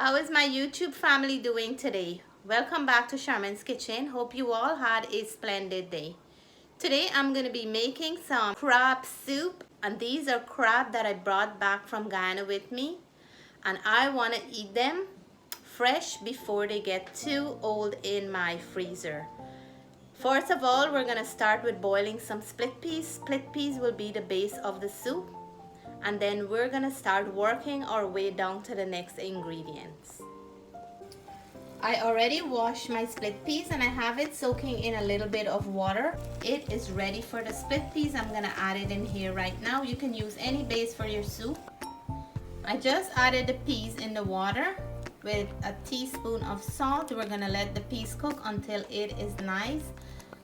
How is my YouTube family doing today? Welcome back to Charmaine's Kitchen. Hope you all had a splendid day. Today I'm going to be making some crab soup, and these are crab that I brought back from Guyana with me, and I want to eat them fresh before they get too old in my freezer. First of all, we're going to start with boiling some split peas. Split peas will be the base of the soup, and then we're gonna start working our way down to the next ingredients. I already washed my split peas and I have it soaking in a little bit of water. It is ready for the split peas. I'm gonna add it in here right now. You can use any base for your soup. I just added the peas in the water with a teaspoon of salt. We're gonna let the peas cook until it is nice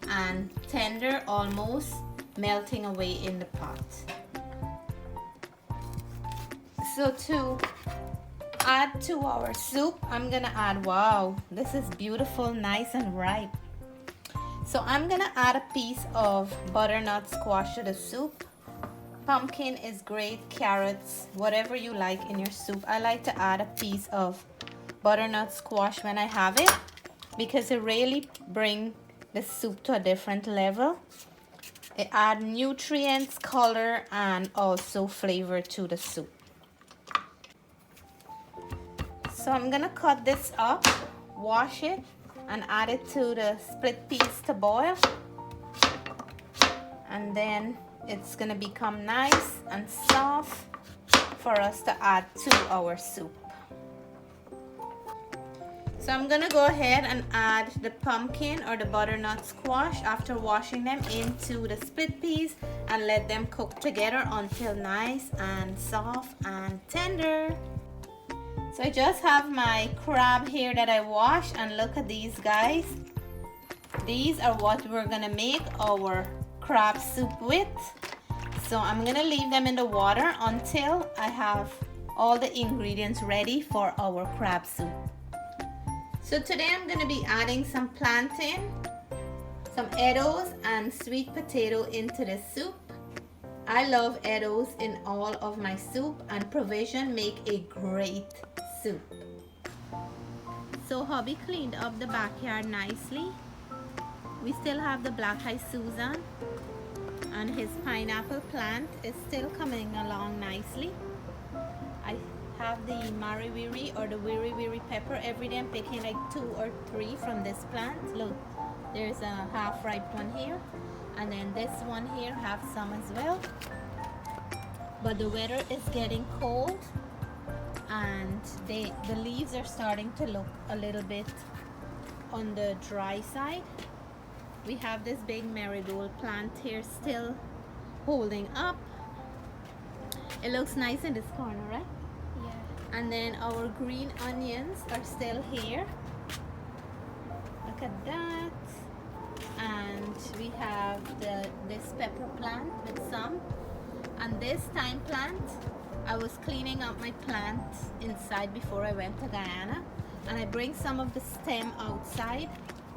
and tender, almost melting away in the pot. So to add to our soup, I'm gonna add, wow, this is beautiful, nice and ripe. So I'm gonna add a piece of butternut squash to the soup. Pumpkin is great, carrots, whatever you like in your soup. I like to add a piece of butternut squash when I have it because it really brings the soup to a different level. It adds nutrients, color, and also flavor to the soup. So I'm gonna cut this up, wash it, and add it to the split peas to boil. And then it's gonna become nice and soft for us to add to our soup. So I'm gonna go ahead and add the pumpkin or the butternut squash after washing them into the split peas and let them cook together until nice and soft and tender. So I just have my crab here that I washed, and look at these guys. These are what we're gonna make our crab soup with. So I'm gonna leave them in the water until I have all the ingredients ready for our crab soup. So today I'm gonna be adding some plantain, some eddoes, and sweet potato into the soup. I love eddoes in all of my soup, and provision make a great soup. So hubby cleaned up the backyard nicely. We still have the black-eyed Susan, and his pineapple plant is still coming along nicely. I have the mariwiri or the wiri pepper. Every day I'm picking like 2 or 3 from this plant. Look, there's a half-ripe one here, and then this one here have some as well. But the weather is getting cold, and the leaves are starting to look a little bit on the dry side. We have this big marigold plant here still holding up. It looks nice in this corner, right? Yeah. And then our green onions are still here. Look at that. And we have this pepper plant with some. And this thyme plant, I was cleaning up my plants inside before I went to Guyana, and I bring some of the stem outside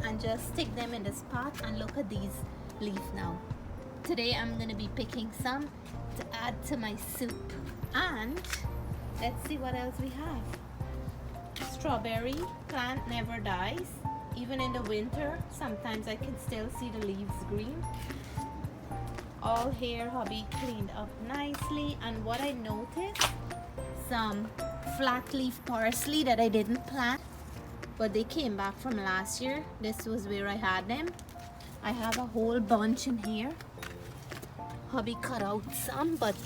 and just stick them in this pot, and look at these leaves now. Today I'm gonna be picking some to add to my soup. And let's see what else we have. Strawberry plant never dies. Even in the winter, sometimes I can still see the leaves green. All here hubby cleaned up nicely, and what I noticed, some flat leaf parsley that I didn't plant, but they came back from last year. This was where I had them. I have a whole bunch in here. Hubby cut out some, but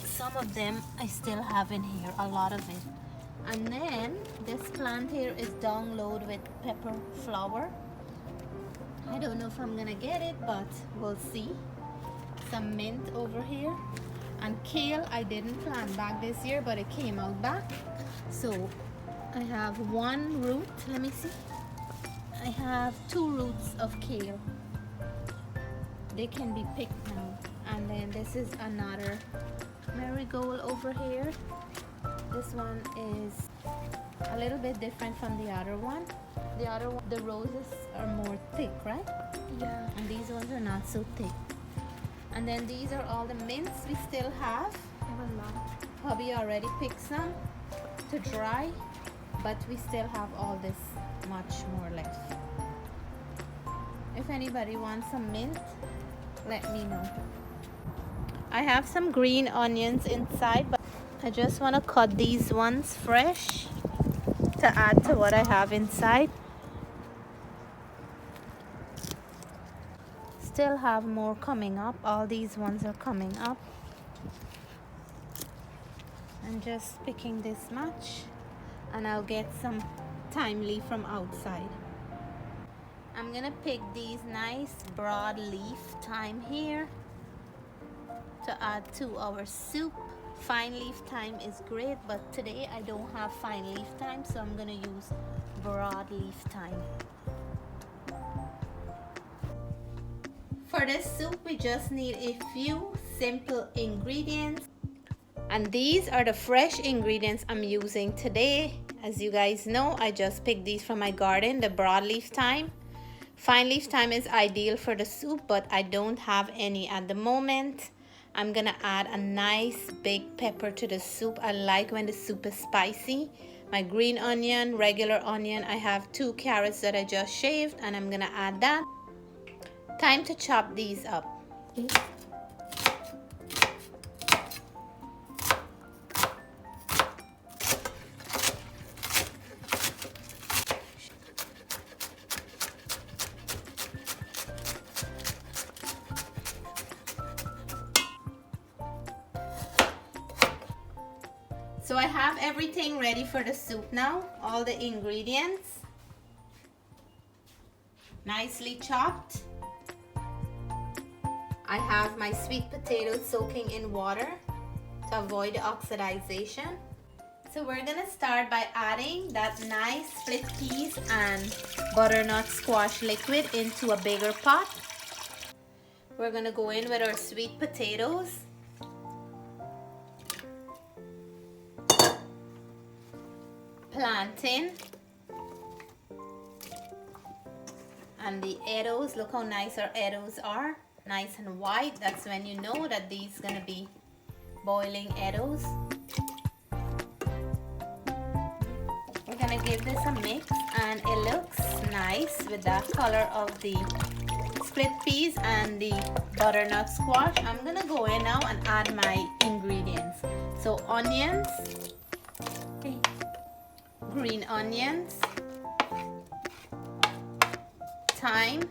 some of them I still have in here, a lot of it. And then this plant here is download with pepper flower. I don't know if I'm gonna get it, but we'll see. Some mint over here, and kale I didn't plant back this year, but it came out back. So I have 1 root. Let me see. I have 2 roots of kale. They can be picked now. And then this is another marigold over here. This one is a little bit different from the other one. The other one, the roses are more thick, right? Yeah. And these ones are not so thick. And then these are all the mints we still have. Hubby already picked some to dry. but we still have all this much more left. If anybody wants some mint, let me know. I have some green onions inside, but I just want to cut these ones fresh to add to what I have inside. Still have more coming up. All these ones are coming up. I'm just picking this much, and I'll get some thyme leaf from outside. I'm gonna pick these nice broad leaf thyme here to add to our soup. Fine leaf thyme is great, but today I don't have fine leaf thyme, so I'm gonna use broad leaf thyme. For this soup, we just need a few simple ingredients. And these are the fresh ingredients I'm using today. As you guys know, I just picked these from my garden, the broadleaf thyme. Fine leaf thyme is ideal for the soup, but I don't have any at the moment. I'm gonna add a nice big pepper to the soup. I like when the soup is spicy. My green onion, regular onion. I have 2 carrots that I just shaved, and I'm gonna add that. Time to chop these up. So I have everything ready for the soup now. All the ingredients nicely chopped. I have my sweet potatoes soaking in water to avoid the oxidization. So we're gonna start by adding that nice split peas and butternut squash liquid into a bigger pot. We're gonna go in with our sweet potatoes, plantain, and the eddoes. Look how nice our eddoes are. Nice and white. That's when you know that these gonna be boiling eddoes. We're gonna give this a mix, and it looks nice with that color of the split peas and the butternut squash. I'm gonna go in now and add my ingredients. So onions, green onions, thyme,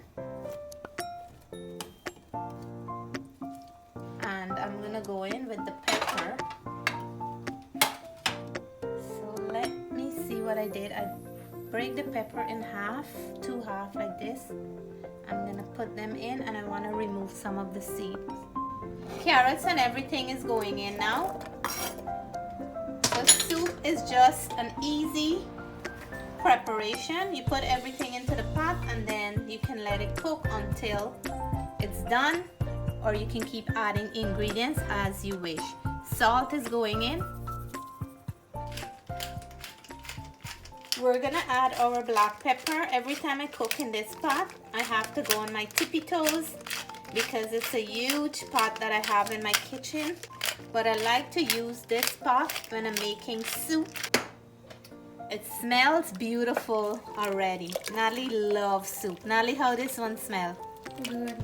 and I'm gonna go in with the pepper. So let me see what I did. I break the pepper in half, 2 halves like this. I'm gonna put them in, and I want to remove some of the seeds. Carrots and everything is going in now. The soup is just an easy preparation. You put everything into the pot, and then you can let it cook until it's done, or you can keep adding ingredients as you wish. Salt is going in. We're gonna add our black pepper. Every time I cook in this pot, I have to go on my tippy toes because it's a huge pot that I have in my kitchen. But I like to use this pot when I'm making soup. It smells beautiful already. Natalie loves soup. Natalie, how this one smell? Good.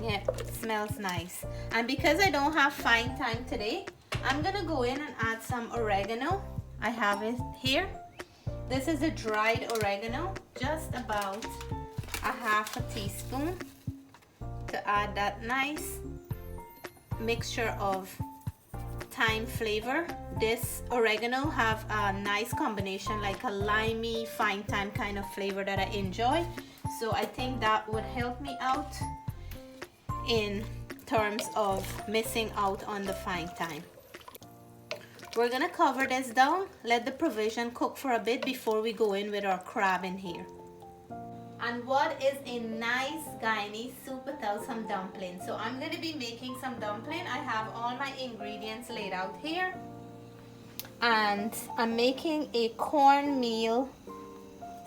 Yeah, it smells nice. And because I don't have fine thyme today, I'm gonna go in and add some oregano. I have it here. This is a dried oregano, just about a half a teaspoon to add that nice mixture of thyme flavor. This oregano have a nice combination, like a limey fine thyme kind of flavor that I enjoy. So I think that would help me out in terms of missing out on the fine thyme. We're gonna cover this down, let the provision cook for a bit before we go in with our crab in here. And what is a nice Guyanese soup without some dumplings? So I'm gonna be making some dumpling. I have all my ingredients laid out here. And I'm making a cornmeal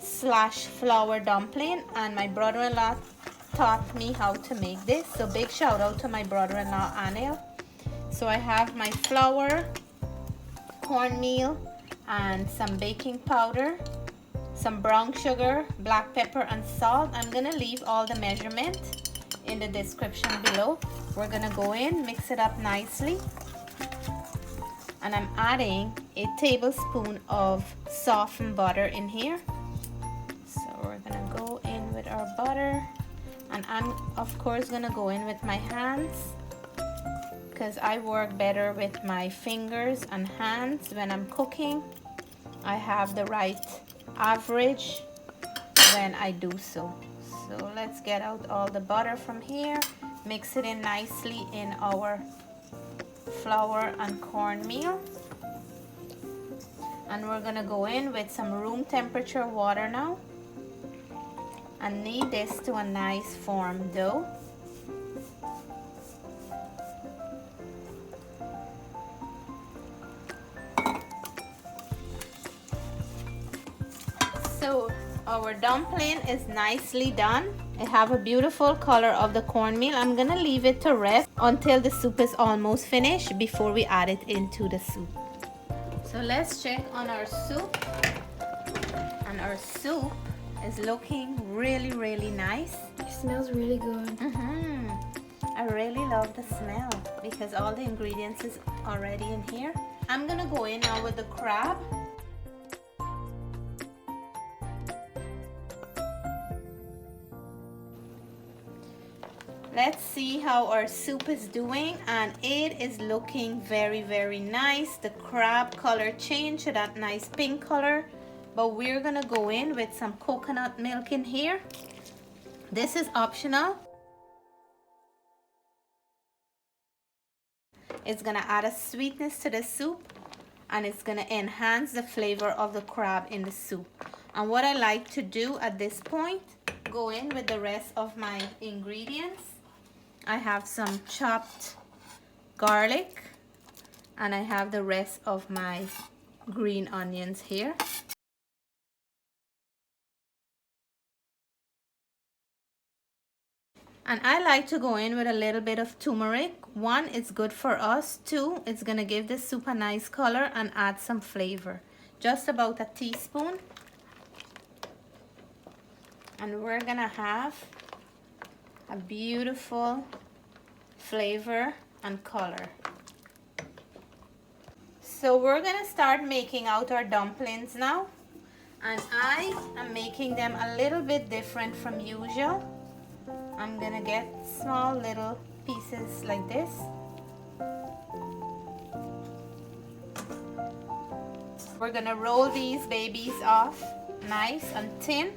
/ flour dumpling, and my brother-in-law taught me how to make this. So big shout out to my brother-in-law Anil. So I have my flour, cornmeal, and some baking powder, some brown sugar, black pepper, and salt. I'm gonna leave all the measurement in the description below. We're gonna go in, mix it up nicely, and I'm adding a tablespoon of softened butter in here. So we're gonna go in with our butter, and I'm of course gonna go in with my hands because I work better with my fingers and hands when I'm cooking. I have the right average when I do so. So let's get out all the butter from here, mix it in nicely in our flour and cornmeal, and we're gonna go in with some room temperature water now and knead this to a nice firm dough. So our dumpling is nicely done. I have a beautiful color of the cornmeal. I'm gonna leave it to rest until the soup is almost finished before we add it into the soup. So let's check on our soup, and our soup is looking really nice. It smells really good. I really love the smell because all the ingredients is already in here. I'm gonna go in now with the crab. Let's see how our soup is doing, and it is looking very nice. The crab color changed to that nice pink color, but we're gonna go in with some coconut milk in here. This is optional. It's gonna add a sweetness to the soup, and it's gonna enhance the flavor of the crab in the soup. And what I like to do at this point, go in with the rest of my ingredients. I have some chopped garlic, and I have the rest of my green onions here. And I like to go in with a little bit of turmeric. One, it's good for us. Two, it's gonna give the soup a nice color and add some flavor. Just about a teaspoon. And we're gonna have a beautiful flavor and color. So we're gonna start making out our dumplings now, and I am making them a little bit different from usual. I'm gonna get small little pieces like this. We're gonna roll these babies off nice and thin.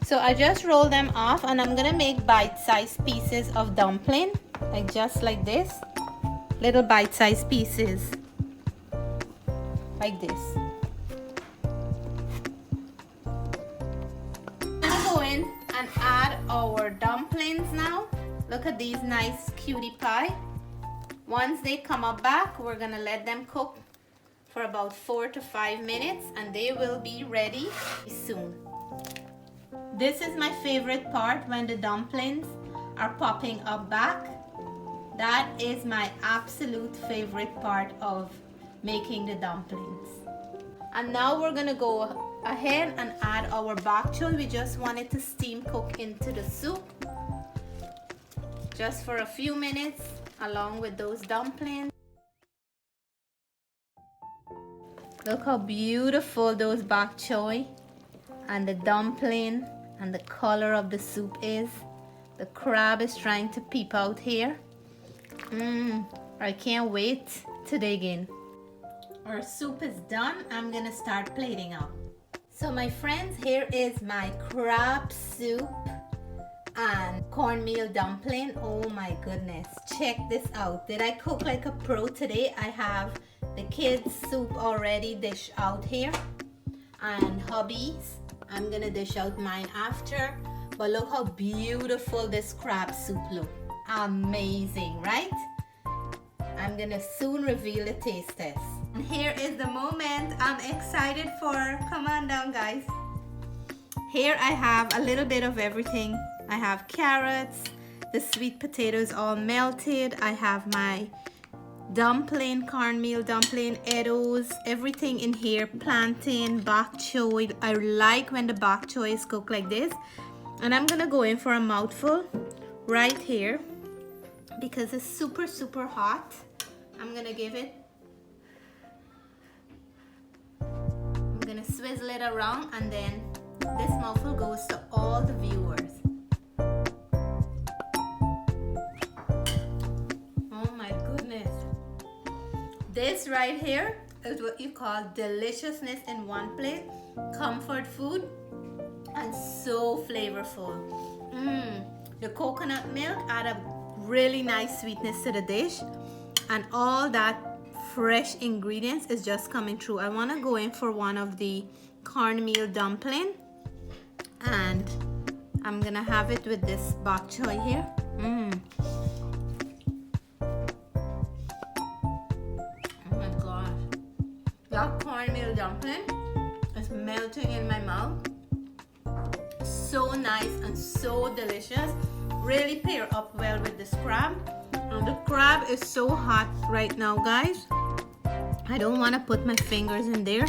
So I just roll them off, and I'm gonna make bite-sized pieces of dumpling, like just like this. Little bite-sized pieces, like this. I'm gonna go in and add our dumplings now. Look at these nice cutie pie. Once they come up back, we're gonna let them cook for about 4 to 5 minutes, and they will be ready soon. This is my favorite part, when the dumplings are popping up back. That is my absolute favorite part of making the dumplings. And now we're gonna go ahead and add our bok choy. We just want it to steam cook into the soup just for a few minutes along with those dumplings. Look how beautiful those bok choy and the dumpling and the color of the soup is. The crab is trying to peep out here. I can't wait to dig in. Our soup is done. I'm gonna start plating up. So my friends, here is my crab soup and cornmeal dumpling. Oh my goodness, check this out. Did I cook like a pro today? I have the kids' soup already dished out here, and hubby's. I'm gonna dish out mine after, but look how beautiful this crab soup look. Amazing, right? I'm gonna soon reveal the taste test. And here is the moment I'm excited for. Come on down, guys. Here I have a little bit of everything. I have carrots, the sweet potatoes all melted. I have my dumpling, cornmeal dumpling, eddoes, everything in here, plantain, bok choy. I like when the bok choy is cooked like this. And I'm gonna go in for a mouthful right here because it's super, super hot. I'm gonna give it, I'm gonna swizzle it around, and then this mouthful goes to all the viewers. Oh my goodness. This right here is what you call deliciousness in one plate. Comfort food and so flavorful. The coconut milk add a really nice sweetness to the dish, and all that fresh ingredients is just coming through. I want to go in for one of the cornmeal dumpling, and I'm gonna have it with this bok choy here. Oh my gosh, that cornmeal dumpling is melting in my mouth. So nice and so delicious. Really pair up well with this crab. And the crab is so hot right now, guys. I don't want to put my fingers in there,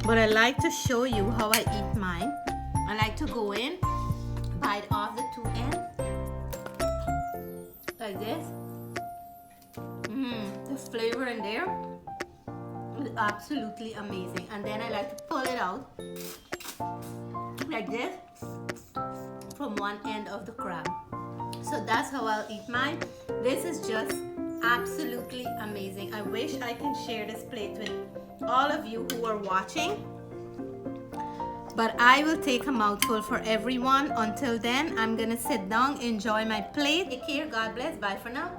but I like to show you how I eat mine. I like to go in, bite off the two ends like this. The flavor in there is absolutely amazing. And then I like to pull it out like this from one end of the crab. So that's how I'll eat mine. This is just absolutely amazing. I wish I can share this plate with all of you who are watching, but I will take a mouthful for everyone. Until then, I'm gonna sit down, enjoy my plate. Take care, God bless, bye for now.